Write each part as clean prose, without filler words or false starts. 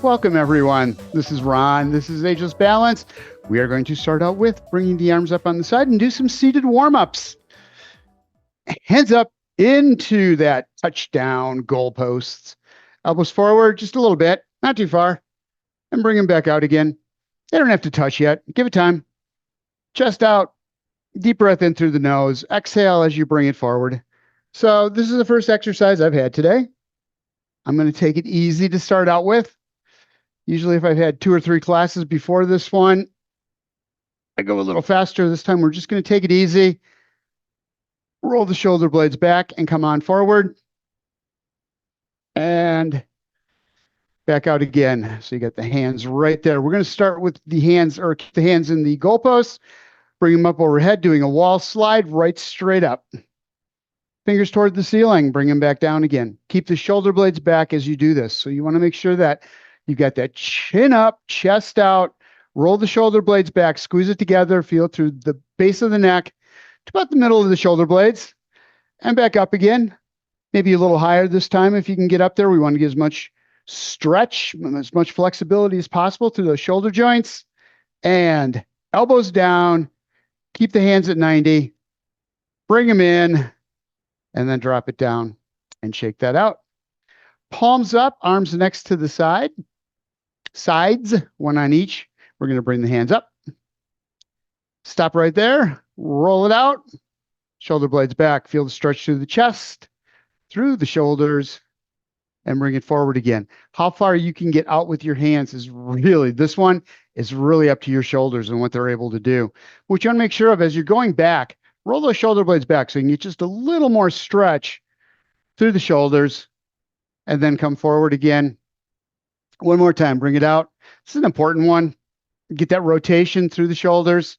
Welcome, everyone. This is Ron. This is Ageless Balance. We are going to start out with bringing the arms up on the side and do some seated warm-ups. Hands up into that touchdown goalposts. Elbows forward just a little bit, not too far, and bring them back out again. They don't have to touch yet. Give it time. Chest out. Deep breath in through the nose. Exhale as you bring it forward. So this is the first exercise I've had today. I'm going to take it easy to start out with. Usually if I've had 2 or 3 classes before this one, I go a little faster. This time we're just going to take it easy. Roll the shoulder blades back and come on forward. And back out again. So you got the hands right there. We're going to start with the hands, or keep the hands in the goalposts. Bring them up overhead, doing a wall slide right straight up. Fingers toward the ceiling. Bring them back down again. Keep the shoulder blades back as you do this. So you want to make sure that you've got that chin up, chest out. Roll the shoulder blades back. Squeeze it together. Feel through the base of the neck to about the middle of the shoulder blades. And back up again. Maybe a little higher this time if you can get up there. We want to get as much stretch, as much flexibility as possible through those shoulder joints. And elbows down. Keep the hands at 90. Bring them in. And then drop it down and shake that out. Palms up, arms next to the sides, one on each. We're going to bring the hands up. Stop right there. Roll it out. Shoulder blades back. Feel the stretch through the chest, through the shoulders, and bring it forward again. How far you can get out with your hands is really, this one is really up to your shoulders and what they're able to do. What you want to make sure of as you're going back, roll those shoulder blades back so you can get just a little more stretch through the shoulders, and then come forward again. One more time, bring it out. This is an important one. Get that rotation through the shoulders,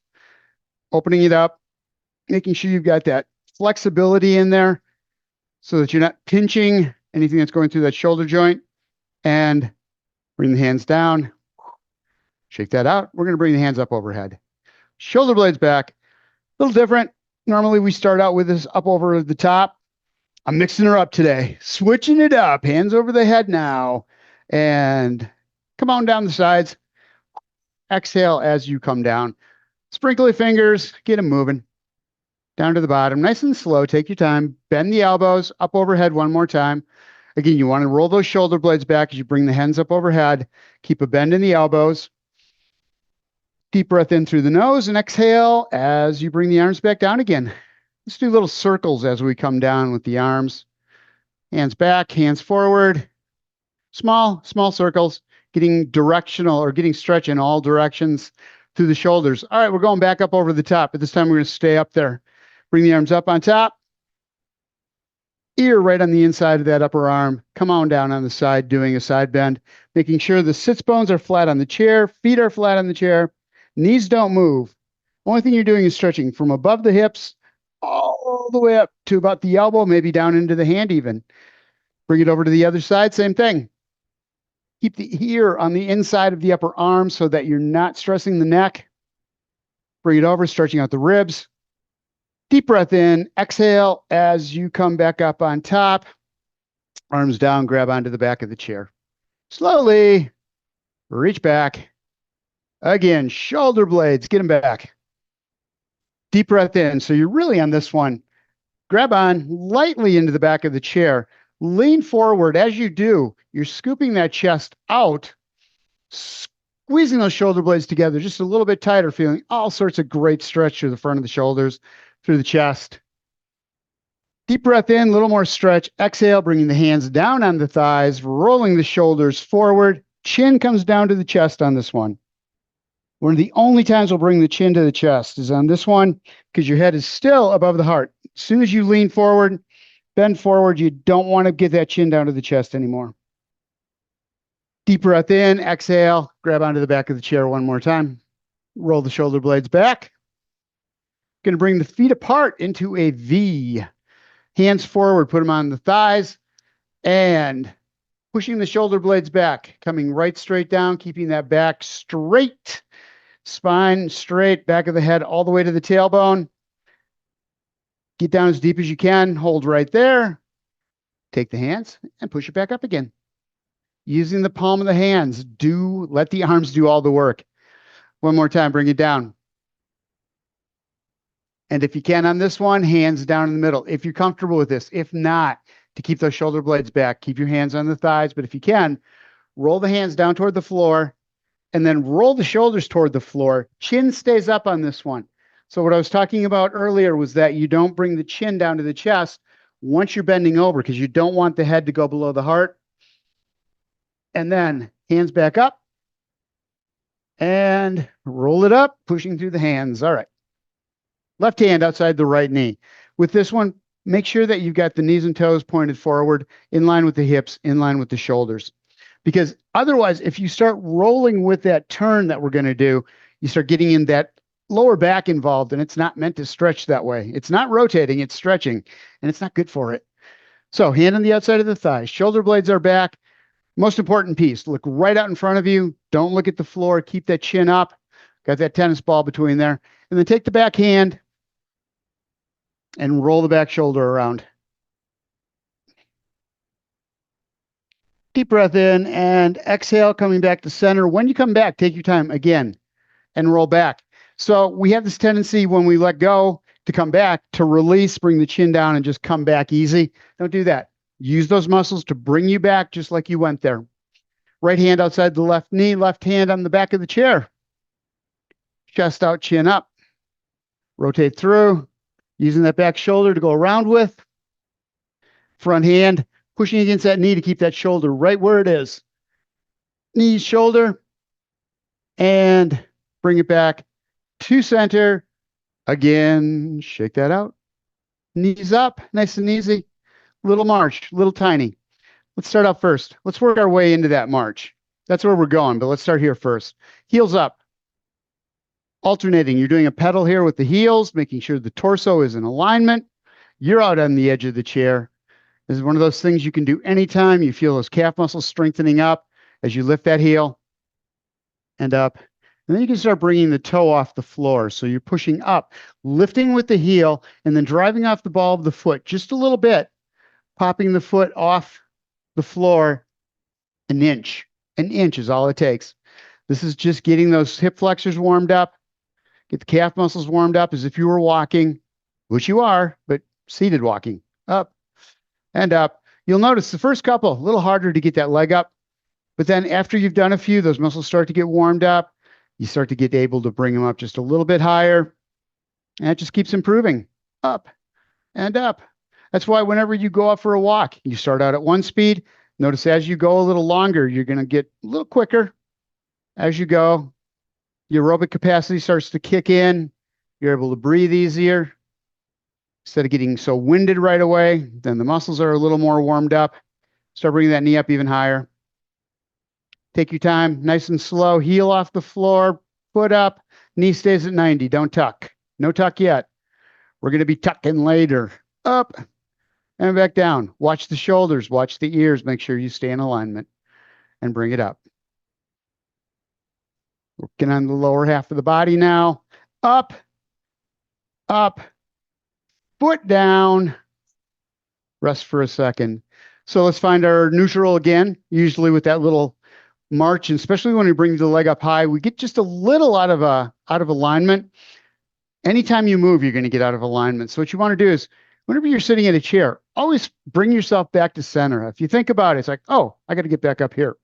opening it up, making sure you've got that flexibility in there so that you're not pinching anything that's going through that shoulder joint. And bring the hands down. Shake that out. We're going to bring the hands up overhead. Shoulder blades back. A little different. Normally we start out with this up over the top. I'm mixing her up today. Switching it up. Hands over the head now. And come on down the sides. Exhale as you come down. Sprinkly fingers. Get them moving. Down to the bottom. Nice and slow. Take your time. Bend the elbows up overhead one more time. Again, you want to roll those shoulder blades back as you bring the hands up overhead. Keep a bend in the elbows. Deep breath in through the nose and exhale as you bring the arms back down again. Let's do little circles as we come down with the arms. Hands back, hands forward. Small circles, getting directional or getting stretch in all directions through the shoulders. All right, we're going back up over the top, but this time we're going to stay up there. Bring the arms up on top. Ear right on the inside of that upper arm. Come on down on the side, doing a side bend, making sure the sits bones are flat on the chair, feet are flat on the chair, knees don't move. Only thing you're doing is stretching from above the hips all the way up to about the elbow, maybe down into the hand even. Bring it over to the other side, same thing. Keep the ear on the inside of the upper arm so that you're not stressing the neck. Bring it over, stretching out the ribs. Deep breath in, exhale as you come back up on top. Arms down, grab onto the back of the chair. Slowly reach back. Again, shoulder blades, get them back. Deep breath in. So you're really on this one. Grab on lightly into the back of the chair. Lean forward. As you do, you're scooping that chest out, squeezing those shoulder blades together just a little bit tighter, feeling all sorts of great stretch through the front of the shoulders, through the chest. Deep breath in, a little more stretch. Exhale, bringing the hands down on the thighs, rolling the shoulders forward. Chin comes down to the chest on this one. One of the only times we'll bring the chin to the chest is on this one because your head is still above the heart. As soon as you lean forward, bend forward, you don't want to get that chin down to the chest anymore. Deep breath in, exhale, grab onto the back of the chair one more time. Roll the shoulder blades back. Going to bring the feet apart into a V. Hands forward, put them on the thighs, and pushing the shoulder blades back, coming right straight down, keeping that back straight. Spine straight, back of the head all the way to the tailbone. Get down as deep as you can. Hold right there. Take the hands and push it back up again. using the palm of the hands. Let the arms do all the work. One more time, bring it down. And if you can on this one, hands down in the middle. If you're comfortable with this, if not, to keep those shoulder blades back, keep your hands on the thighs. But if you can, roll the hands down toward the floor and then roll the shoulders toward the floor. Chin stays up on this one. So what I was talking about earlier was that you don't bring the chin down to the chest once you're bending over because you don't want the head to go below the heart. And then hands back up and roll it up, pushing through the hands. All right. Left hand outside the right knee. With this one, make sure that you've got the knees and toes pointed forward, in line with the hips, in line with the shoulders. Because otherwise, if you start rolling with that turn that we're going to do, you start getting in that lower back involved, and it's not meant to stretch that way. It's not rotating, it's stretching, and it's not good for it. So hand on the outside of the thighs. Shoulder blades are back. Most important piece, look right out in front of you. Don't look at the floor. Keep that chin up. Got that tennis ball between there. And then take the back hand and roll the back shoulder around. Deep breath in and exhale, coming back to center. When you come back, take your time again and roll back. So we have this tendency when we let go to come back, to release, bring the chin down and just come back easy. Don't do that. Use those muscles to bring you back just like you went there. Right hand outside the left knee, left hand on the back of the chair. Chest out, chin up. Rotate through, using that back shoulder to go around with. Front hand, pushing against that knee to keep that shoulder right where it is. Knee, shoulder, and bring it back to center. Again, shake that out. Knees up, nice and easy. Little march, little tiny. Let's start out first. Let's work our way into that march. That's where we're going, but let's start here first. Heels up. Alternating. You're doing a pedal here with the heels, making sure the torso is in alignment. You're out on the edge of the chair. This is one of those things you can do anytime you feel those calf muscles strengthening up as you lift that heel and up. And then you can start bringing the toe off the floor. So you're pushing up, lifting with the heel, and then driving off the ball of the foot just a little bit, popping the foot off the floor an inch. An inch is all it takes. This is just getting those hip flexors warmed up, get the calf muscles warmed up as if you were walking, which you are, but seated walking, up and up. You'll notice the first couple, a little harder to get that leg up, but then after you've done a few, those muscles start to get warmed up. You start to get able to bring them up just a little bit higher, and it just keeps improving, up and up. That's why whenever you go out for a walk, you start out at one speed. Notice as you go a little longer, you're going to get a little quicker as you go. Your aerobic capacity starts to kick in. You're able to breathe easier. Instead of getting so winded right away, then the muscles are a little more warmed up. Start bringing that knee up even higher. Take your time, nice and slow. Heel off the floor, foot up, knee stays at 90. Don't tuck. No tuck yet. We're going to be tucking later. Up and back down. Watch the shoulders, watch the ears. Make sure you stay in alignment and bring it up. Working on the lower half of the body now. Up, up, foot down. Rest for a second. So let's find our neutral again, usually with that little march, and especially when we bring the leg up high, we get just a little out of alignment. Anytime you move, you're going to get out of alignment. So what you want to do is, whenever you're sitting in a chair, always bring yourself back to center. If you think about it, it's like, oh, I got to get back up here.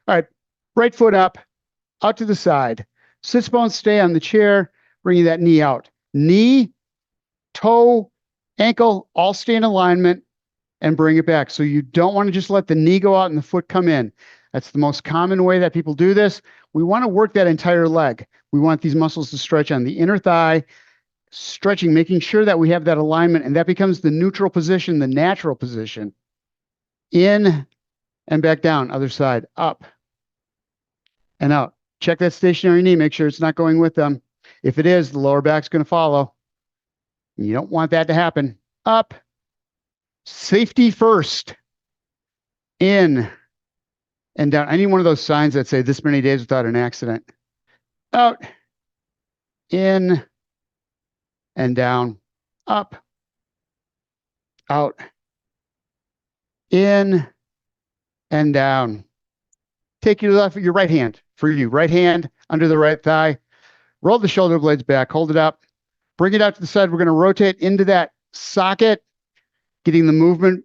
All right, right foot up, out to the side. Sits bones stay on the chair, bringing that knee out. Knee, toe, ankle, all stay in alignment and bring it back. So you don't want to just let the knee go out and the foot come in. That's the most common way that people do this. We want to work that entire leg. We want these muscles to stretch on the inner thigh, stretching, making sure that we have that alignment, and that becomes the neutral position, the natural position. In and back down, other side, up and out. Check that stationary knee, make sure it's not going with them. If it is, the lower back's going to follow. You don't want that to happen. Up, safety first, in and down. Any one of those signs that say this many days without an accident. Out, in, and down. Up, out, in, and down. Take your right hand for you. Right hand under the right thigh. Roll the shoulder blades back. Hold it up. Bring it out to the side. We're going to rotate into that socket, getting the movement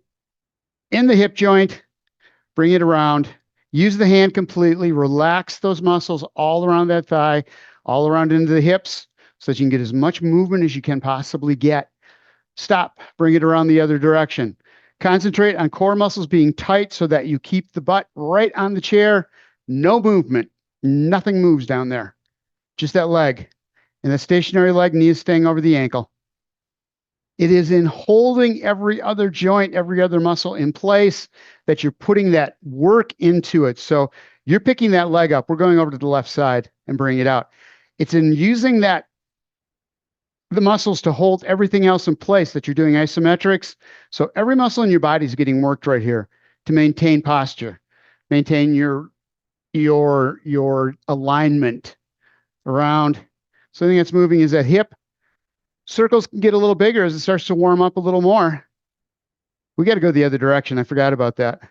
in the hip joint. Bring it around. Use the hand completely. Relax those muscles all around that thigh, all around into the hips, so that you can get as much movement as you can possibly get. Stop. Bring it around the other direction. Concentrate on core muscles being tight so that you keep the butt right on the chair. No movement. Nothing moves down there. Just that leg. And the stationary leg, knee is staying over the ankle. It is in holding every other joint, every other muscle in place that you're putting that work into it. So you're picking that leg up. We're going over to the left side and bringing it out. It's in using the muscles to hold everything else in place that you're doing isometrics. So every muscle in your body is getting worked right here to maintain posture, maintain your alignment around. So the thing that's moving is that hip. Circles can get a little bigger as it starts to warm up a little more. We got to go the other direction. I forgot about that.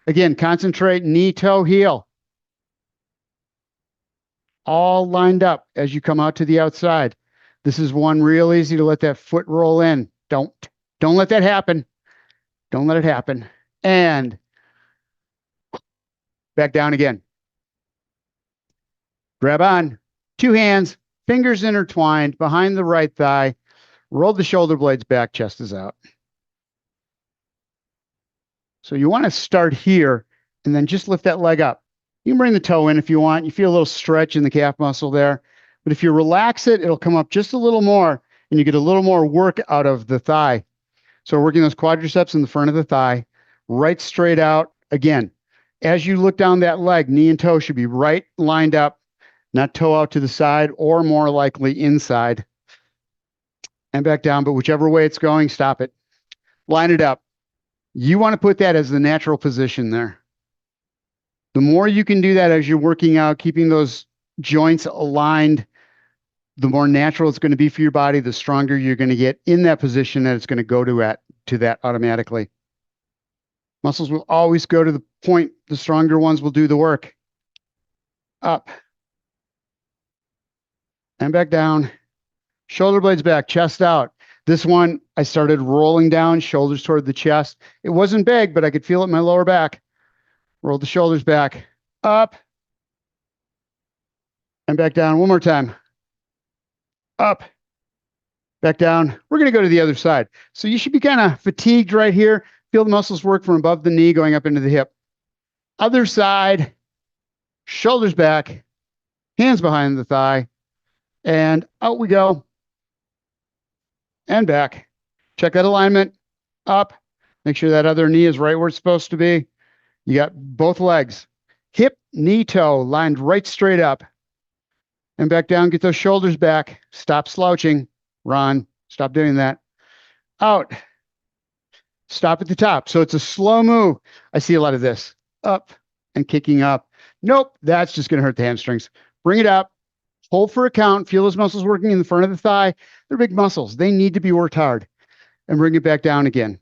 Again, concentrate, knee, toe, heel. All lined up as you come out to the outside. This is one real easy to let that foot roll in. Don't let that happen. Don't let it happen. And back down again. Grab on. Two hands, fingers intertwined behind the right thigh. Roll the shoulder blades back, chest is out. So you want to start here and then just lift that leg up. You can bring the toe in if you want. You feel a little stretch in the calf muscle there. But if you relax it, it'll come up just a little more and you get a little more work out of the thigh. So we're working those quadriceps in the front of the thigh, right straight out. Again, as you look down that leg, knee and toe should be right lined up, not toe out to the side or more likely inside. And back down, but whichever way it's going, stop it. Line it up. You want to put that as the natural position there. The more you can do that as you're working out, keeping those joints aligned, the more natural it's going to be for your body, the stronger you're going to get in that position that it's going to go to that automatically. Muscles will always go to the point. The stronger ones will do the work. Up. And back down. Shoulder blades back, chest out. This one, I started rolling down, shoulders toward the chest. It wasn't big, but I could feel it in my lower back. Roll the shoulders back, up, and back down. One more time. Up, back down. We're going to go to the other side. So you should be kind of fatigued right here. Feel the muscles work from above the knee going up into the hip. Other side, shoulders back, hands behind the thigh, and out we go. And back. Check that alignment. Up. Make sure that other knee is right where it's supposed to be. You got both legs. Hip, knee, toe lined right straight up. And back down. Get those shoulders back. Stop slouching. Ron, stop doing that. Out. Stop at the top. So it's a slow move. I see a lot of this. Up and kicking up. Nope. That's just going to hurt the hamstrings. Bring it up. Hold for a count. Feel those muscles working in the front of the thigh. They're big muscles. They need to be worked hard. And bring it back down again.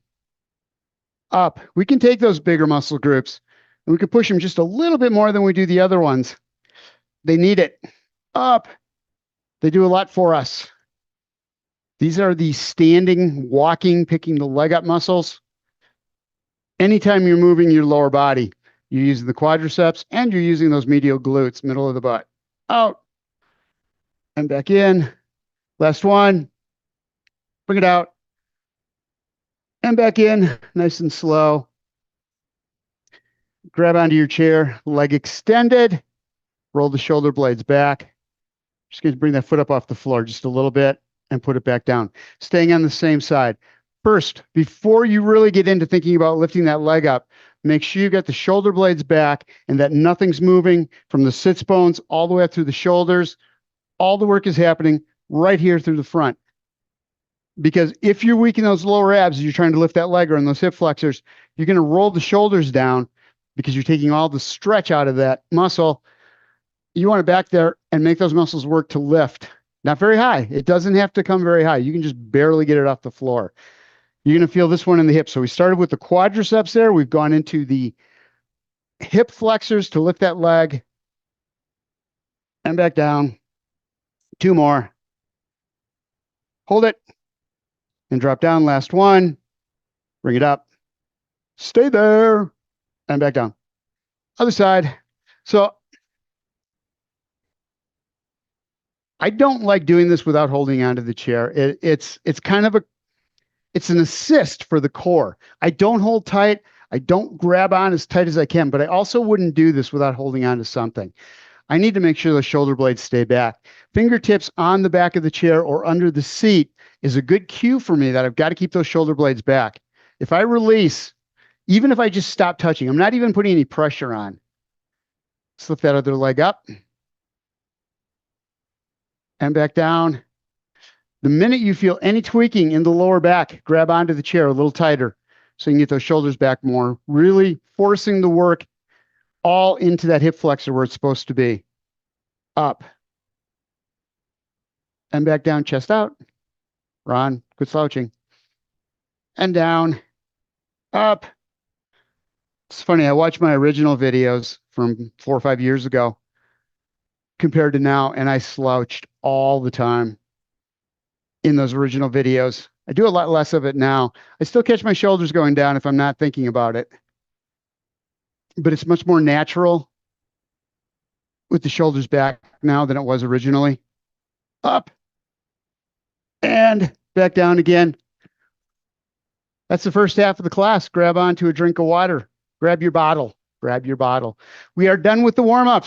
Up. We can take those bigger muscle groups and we can push them just a little bit more than we do the other ones. They need it. Up. They do a lot for us. These are the standing, walking, picking the leg up muscles. Anytime you're moving your lower body, you're using the quadriceps and you're using those medial glutes, middle of the butt. Out. And back in. Last one. Bring it out. And back in. Nice and slow. Grab onto your chair. Leg extended. Roll the shoulder blades back. Just going to bring that foot up off the floor just a little bit and put it back down. Staying on the same side. First, before you really get into thinking about lifting that leg up, make sure you get the shoulder blades back and that nothing's moving from the sits bones all the way up through the shoulders. All the work is happening right here through the front. Because if you're weak in those lower abs, you're trying to lift that leg or in those hip flexors, you're going to roll the shoulders down because you're taking all the stretch out of that muscle. You want to back there and make those muscles work to lift. Not very high. It doesn't have to come very high. You can just barely get it off the floor. You're going to feel this one in the hip. So we started with the quadriceps there. We've gone into the hip flexors to lift that leg and back down. 2 more. Hold it and drop down. Last one. Bring it up. Stay there and back down. Other side. So I don't like doing this without holding onto the chair. It's kind of it's an assist for the core. I don't hold tight. I don't grab on as tight as I can, but I also wouldn't do this without holding on to something. I need to make sure the shoulder blades stay back. Fingertips on the back of the chair or under the seat is a good cue for me that I've got to keep those shoulder blades back. If I release, even if I just stop touching, I'm not even putting any pressure on. Slip that other leg up and back down. The minute you feel any tweaking in the lower back, grab onto the chair a little tighter so you can get those shoulders back more, really forcing the work all into that hip flexor where it's supposed to be. Up and back down, chest out. Ron, good slouching. And down, up. It's funny, I watched my original videos from 4 or 5 years ago compared to now, and I slouched all the time in those original videos. I do a lot less of it now. I still catch my shoulders going down if I'm not thinking about it, but it's much more natural with the shoulders back now than it was originally. Up and back down again. That's the first half of the class. Grab onto a drink of water. Grab your bottle. Grab your bottle. We are done with the warm-ups.